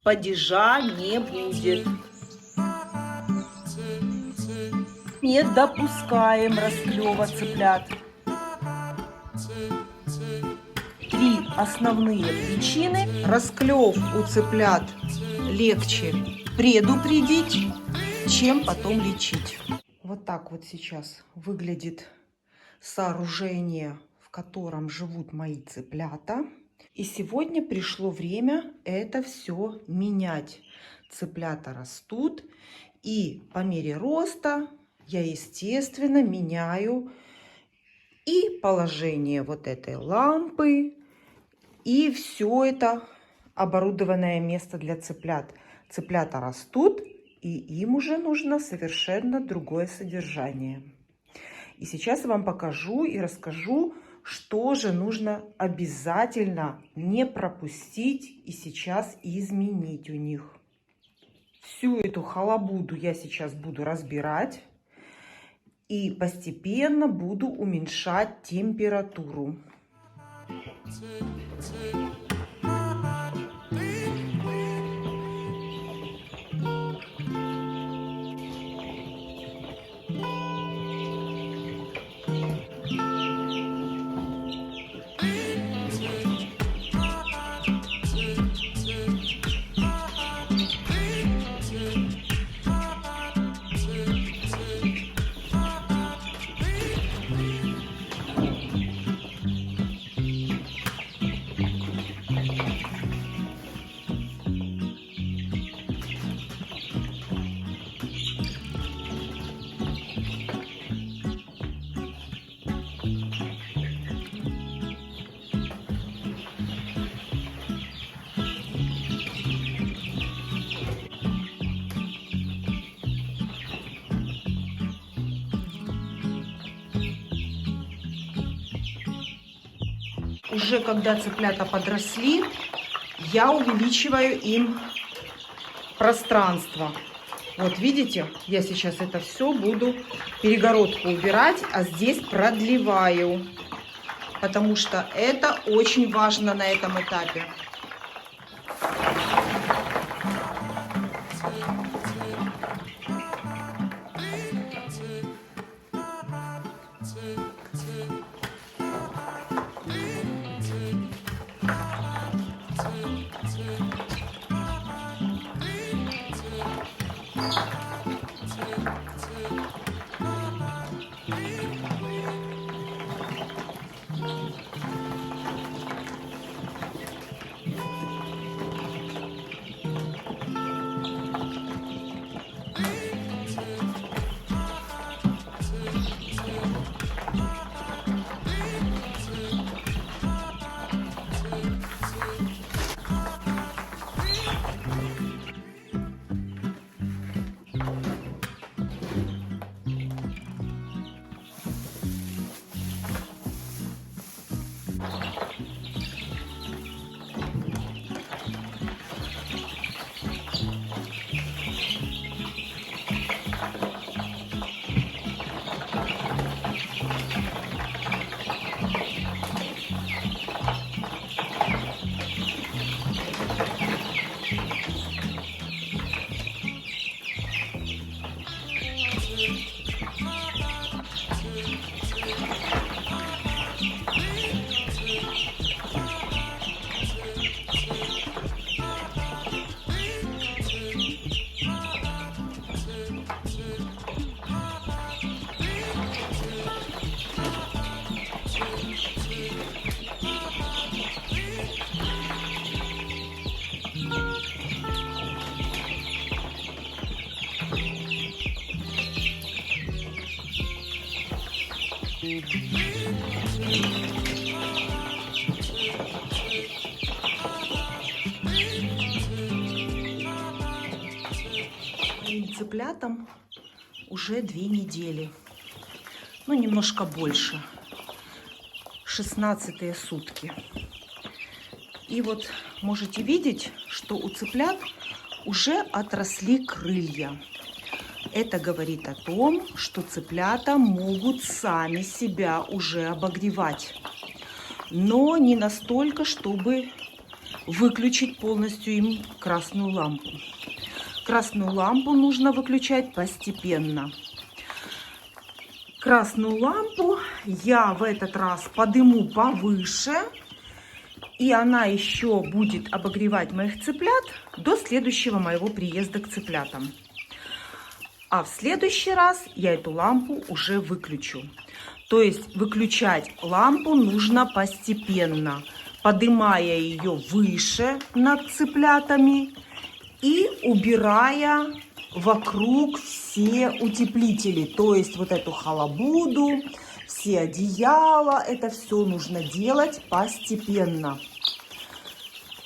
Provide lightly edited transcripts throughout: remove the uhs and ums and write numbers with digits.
Падежа не будет. Не допускаем расклёва цыплят. Три основные причины. Расклёв у цыплят легче предупредить, чем потом лечить. Вот так вот сейчас выглядит сооружение, в котором живут мои цыплята. И сегодня пришло время это все менять. Цыплята растут, и по мере роста я, естественно, меняю и положение вот этой лампы, и все это оборудованное место для цыплят. Цыплята растут, и им уже нужно совершенно другое содержание. И сейчас я вам покажу и расскажу, что же нужно обязательно не пропустить и сейчас изменить у них. Всю эту халабуду я сейчас буду разбирать и постепенно буду уменьшать температуру. Уже когда цыплята подросли, я увеличиваю им пространство. Вот видите, я сейчас это все буду перегородку убирать, а здесь продлеваю, потому что это очень важно на этом этапе. Моим цыплятам уже 2 недели, ну немножко больше, 16-е сутки. И вот можете видеть, что у цыплят уже отросли крылья. Это говорит о том, что цыплята могут сами себя уже обогревать, но не настолько, чтобы выключить полностью им красную лампу. Красную лампу нужно выключать постепенно. Красную лампу я в этот раз подниму повыше, и она еще будет обогревать моих цыплят до следующего моего приезда к цыплятам. А в следующий раз я эту лампу уже выключу. То есть выключать лампу нужно постепенно, поднимая ее выше над цыплятами и убирая вокруг все утеплители. То есть вот эту халабуду, все одеяла, это все нужно делать постепенно.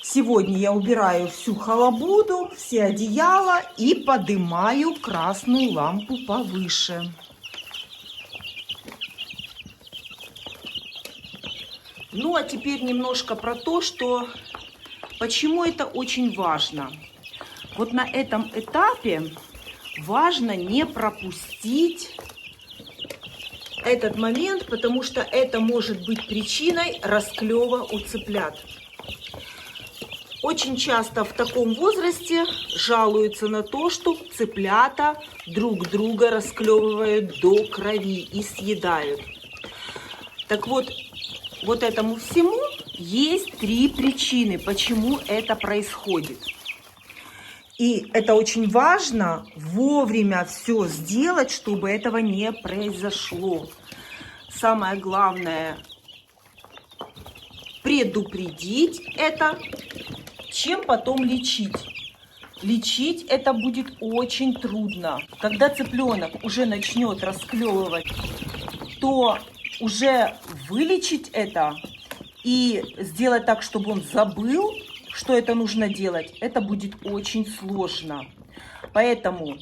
Сегодня я убираю всю халабуду, все одеяла и поднимаю красную лампу повыше. Ну а теперь немножко про то, почему это очень важно. Вот на этом этапе важно не пропустить этот момент, потому что это может быть причиной расклева у цыплят. Очень часто в таком возрасте жалуются на то, что цыплята друг друга расклевывают до крови и съедают. Так вот, вот этому всему есть 3 причины, почему это происходит. И это очень важно вовремя все сделать, чтобы этого не произошло. Самое главное предупредить это, чем потом лечить. Лечить это будет очень трудно. Когда цыпленок уже начнет расклевывать, то уже вылечить это и сделать так, чтобы он забыл, что это нужно делать, это будет очень сложно. Поэтому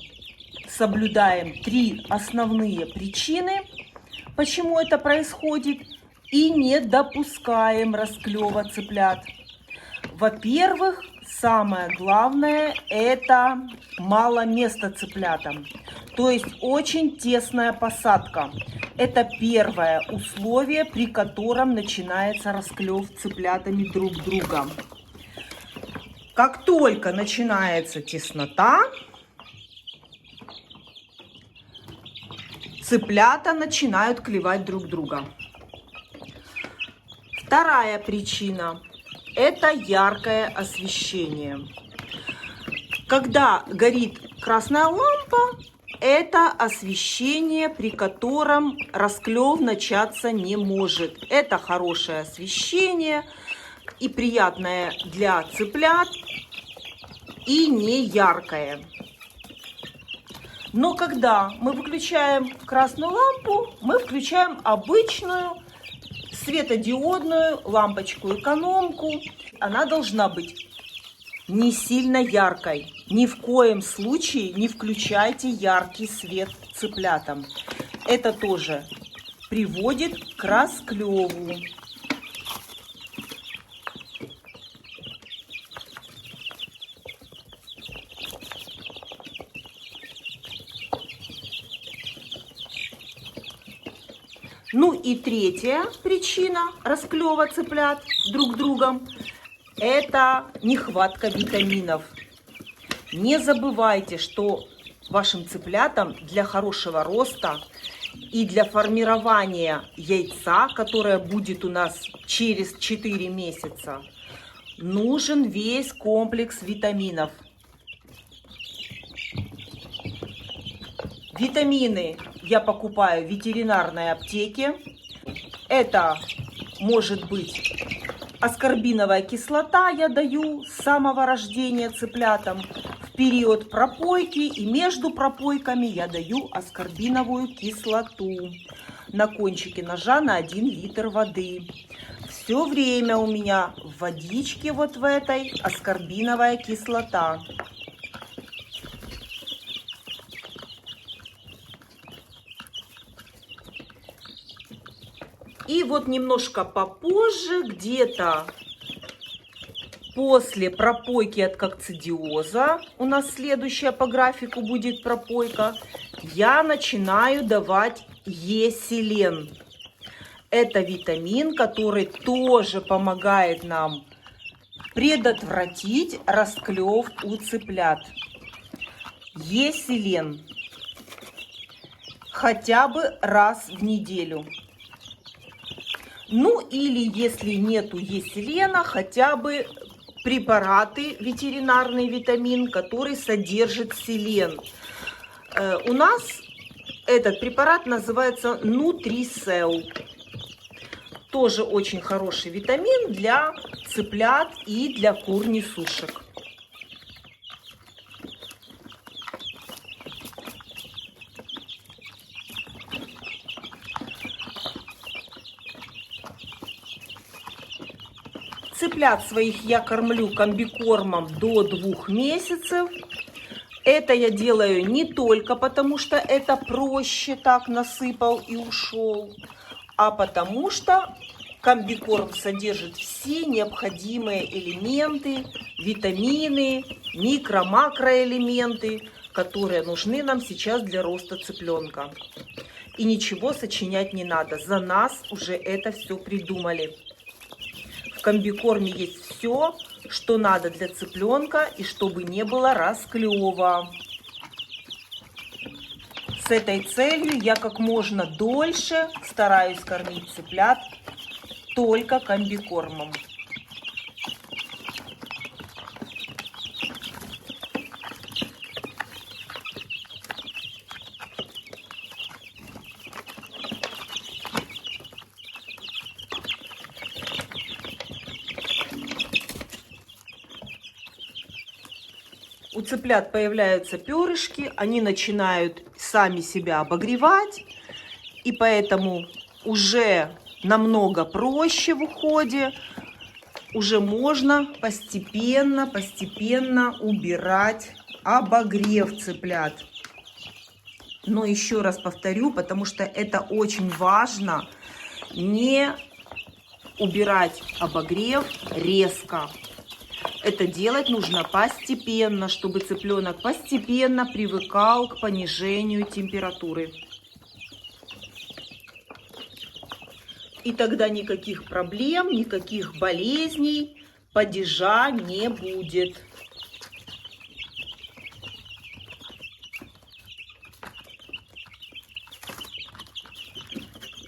соблюдаем 3 основные причины, почему это происходит, и не допускаем расклева цыплят. Во-первых, самое главное – это мало места цыплятам, то есть очень тесная посадка. Это первое условие, при котором начинается расклев цыплятами друг друга. Как только начинается теснота, цыплята начинают клевать друг друга. Вторая причина – это яркое освещение. Когда горит красная лампа, это освещение, при котором расклев начаться не может. Это хорошее освещение и приятное для цыплят, и не яркое. Но когда мы выключаем красную лампу, мы включаем обычную светодиодную лампочку-экономку. Она должна быть не сильно яркой. Ни в коем случае не включайте яркий свет цыплятам. Это тоже приводит к расклеву. Ну и третья причина расклева цыплят друг другом – это нехватка витаминов. Не забывайте, что вашим цыплятам для хорошего роста и для формирования яйца, которое будет у нас через 4 месяца, нужен весь комплекс витаминов. Витамины я покупаю в ветеринарной аптеке. Это может быть аскорбиновая кислота, я даю с самого рождения цыплятам. В период пропойки и между пропойками я даю аскорбиновую кислоту на кончике ножа на 1 литр воды. Все время у меня в водичке вот в этой аскорбиновая кислота. И вот немножко попозже, где-то после пропойки от кокцидиоза, у нас следующая по графику будет пропойка, я начинаю давать Е-селен. Это витамин, который тоже помогает нам Предотвратить расклев у цыплят. Еселен. Хотя бы раз в неделю. Ну или если нету еселена, хотя бы препараты, ветеринарный витамин, который содержит селен. У нас этот препарат называется Нутрисел. Тоже очень хороший витамин для цыплят и для кур несушек. Цыплят своих я кормлю комбикормом до 2 месяцев. Это я делаю не только потому, что это проще, так насыпал и ушел, а потому что комбикорм содержит все необходимые элементы, витамины, микро-макроэлементы, которые нужны нам сейчас для роста цыпленка. И ничего сочинять не надо, за нас уже это все придумали. В комбикорме есть все, что надо для цыпленка, и чтобы не было расклева. С этой целью я как можно дольше стараюсь кормить цыплят только комбикормом. У цыплят появляются перышки, они начинают сами себя обогревать, и поэтому уже намного проще в уходе, уже можно постепенно убирать обогрев цыплят. Но еще раз повторю, потому что это очень важно, не убирать обогрев резко. Это делать нужно постепенно, чтобы цыпленок постепенно привыкал к понижению температуры. И тогда никаких проблем, никаких болезней, падежа не будет.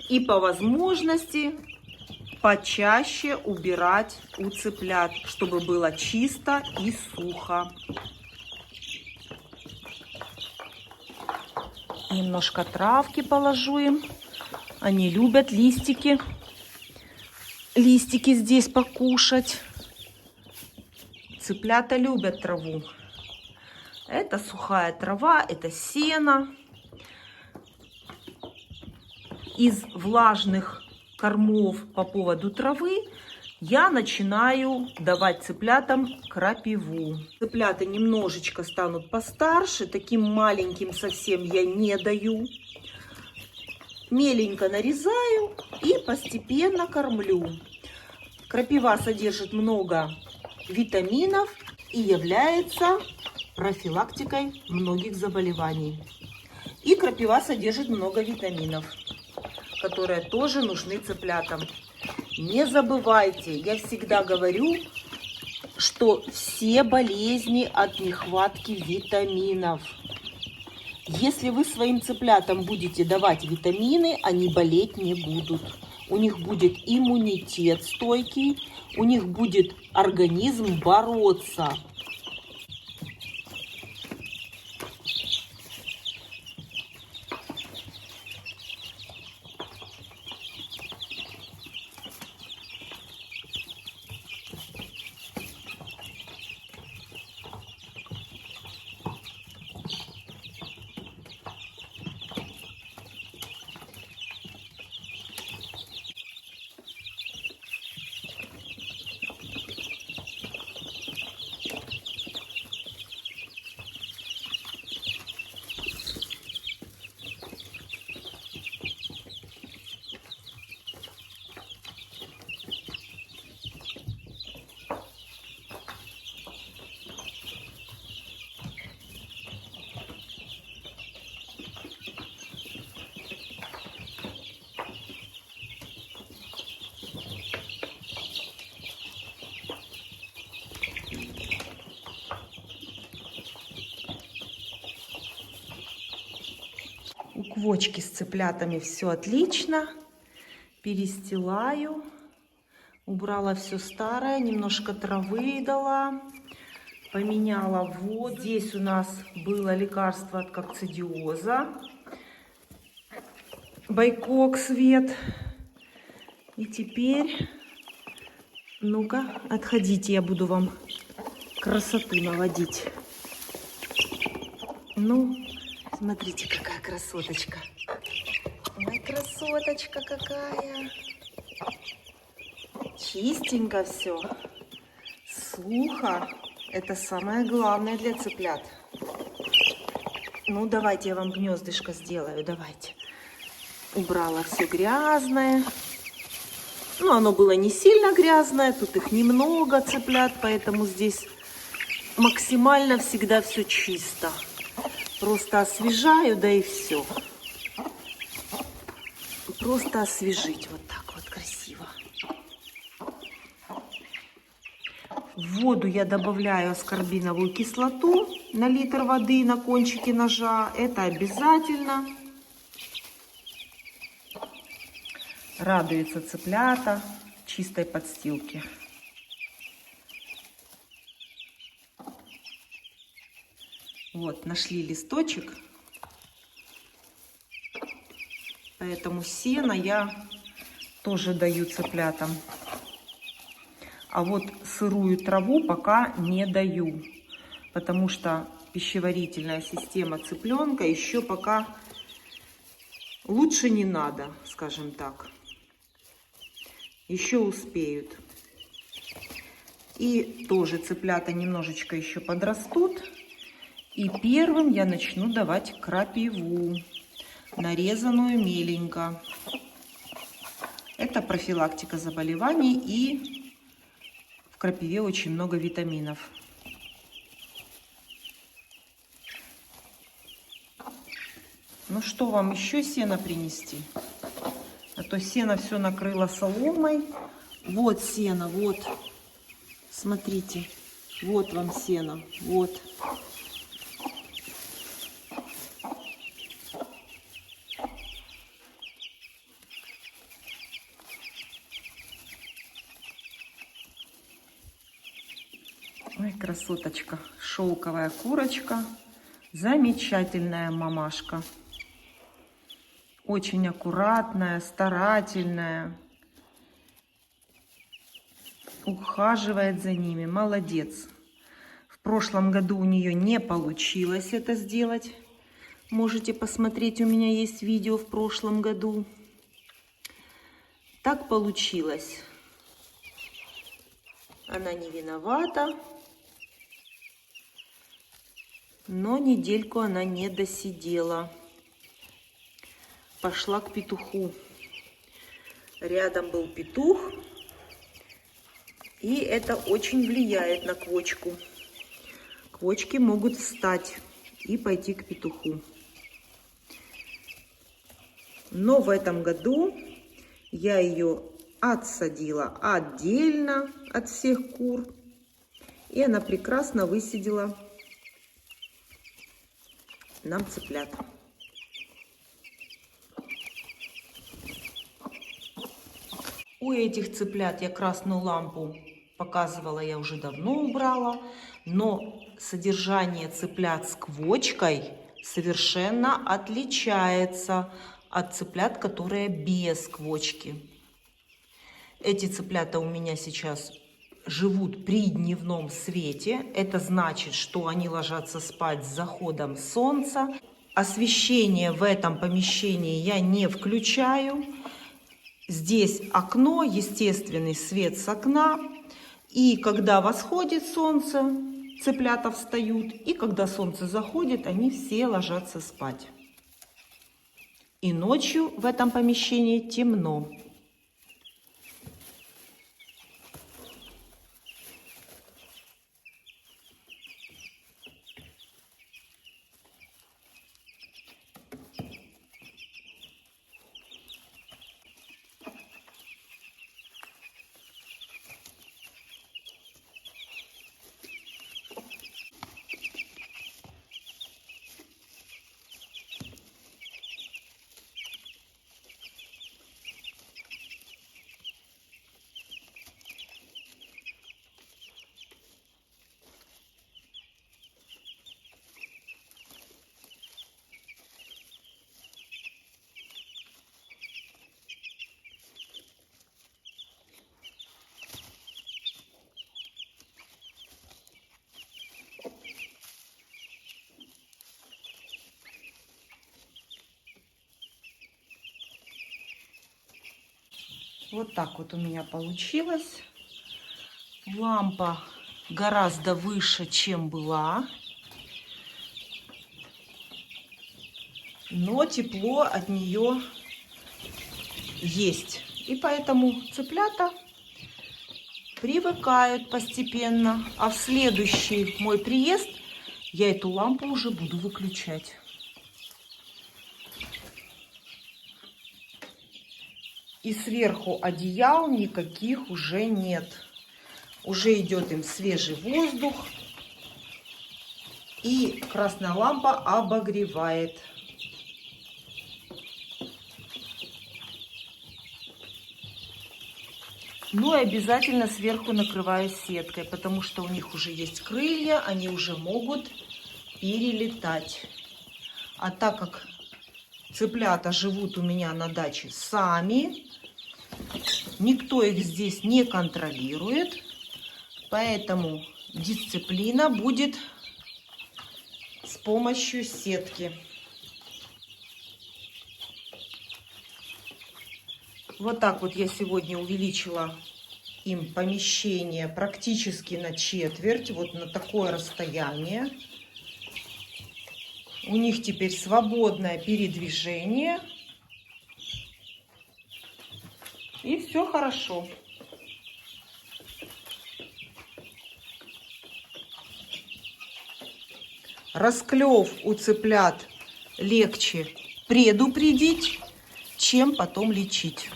И по возможности почаще убирать у цыплят, чтобы было чисто и сухо. Немножко травки положу им. Они любят листики. Листики здесь покушать. Цыплята любят траву. Это сухая трава, это сено. Из влажных кормов по поводу травы я начинаю давать цыплятам крапиву. Цыплята немножечко станут постарше, таким маленьким совсем я не даю. Меленько нарезаю и постепенно кормлю. Крапива содержит много витаминов и является профилактикой многих заболеваний. И крапива содержит много витаминов, которые тоже нужны цыплятам. Не забывайте, я всегда говорю, что все болезни от нехватки витаминов. Если вы своим цыплятам будете давать витамины, они болеть не будут. У них будет иммунитет стойкий, у них будет организм бороться. квочки с цыплятами все отлично. Перестилаю. Убрала все старое, немножко травы дала. Поменяла воду. Здесь у нас было лекарство от кокцидиоза. Байкок свет. И теперь, ну-ка, отходите, я буду вам красоту наводить. Ну, смотрите, какая красоточка. Ой, красоточка какая. Чистенько все. Сухо. Это самое главное для цыплят. Ну, давайте я вам гнездышко сделаю. Давайте. Убрала все грязное. Ну, оно было не сильно грязное. Тут их немного цыплят, поэтому здесь максимально всегда все чисто. Просто освежаю, да и все. Просто освежить вот так вот красиво. В воду я добавляю аскорбиновую кислоту на литр воды на кончике ножа. Это обязательно. Радуются цыплята чистой подстилке. Вот, нашли листочек. Поэтому сено я тоже даю цыплятам. А вот сырую траву пока не даю, потому что пищеварительная система цыпленка еще пока лучше не надо, скажем так. Еще успеют. И тоже цыплята немножечко еще подрастут. И первым я начну давать крапиву, нарезанную меленько. Это профилактика заболеваний, и в крапиве очень много витаминов. Ну что, вам еще сено принести? А то сено все накрыло соломой. Вот сено, вот. Смотрите, вот вам сено, вот. Ой, красоточка, шелковая курочка, замечательная мамашка. Очень аккуратная, старательная. Ухаживает за ними, молодец. В прошлом году у нее не получилось это сделать. Можете посмотреть, у меня есть видео в прошлом году. Так получилось. Она не виновата. Но недельку она не досидела. Пошла к петуху. Рядом был петух. И это очень влияет на квочку. Квочки могут встать и пойти к петуху. Но в этом году я ее отсадила отдельно от всех кур. И она прекрасно высидела нам цыплят. У этих цыплят я красную лампу показывала, я уже давно убрала. Но содержание цыплят с квочкой совершенно отличается от цыплят, которые без квочки. Эти цыплята у меня сейчас живут при дневном свете. Это значит, что они ложатся спать с заходом солнца. Освещение в этом помещении я не включаю. Здесь окно, естественный свет с окна. И когда восходит солнце, цыплята встают. И когда солнце заходит, они все ложатся спать. И ночью в этом помещении темно. Вот так вот у меня получилось. Лампа гораздо выше, чем была. Но тепло от нее есть. И поэтому цыплята привыкают постепенно. А в следующий мой приезд я эту лампу уже буду выключать. И сверху одеял никаких уже нет. Уже идет им свежий воздух. И красная лампа обогревает. Ну и обязательно сверху накрываю сеткой, потому что у них уже есть крылья, они уже могут перелетать. А так как цыплята живут у меня на даче сами, никто их здесь не контролирует, поэтому дисциплина будет с помощью сетки. Вот так вот я сегодня увеличила им помещение практически на четверть, вот на такое расстояние. У них теперь свободное передвижение. И все хорошо. Расклев у цыплят легче предупредить, чем потом лечить.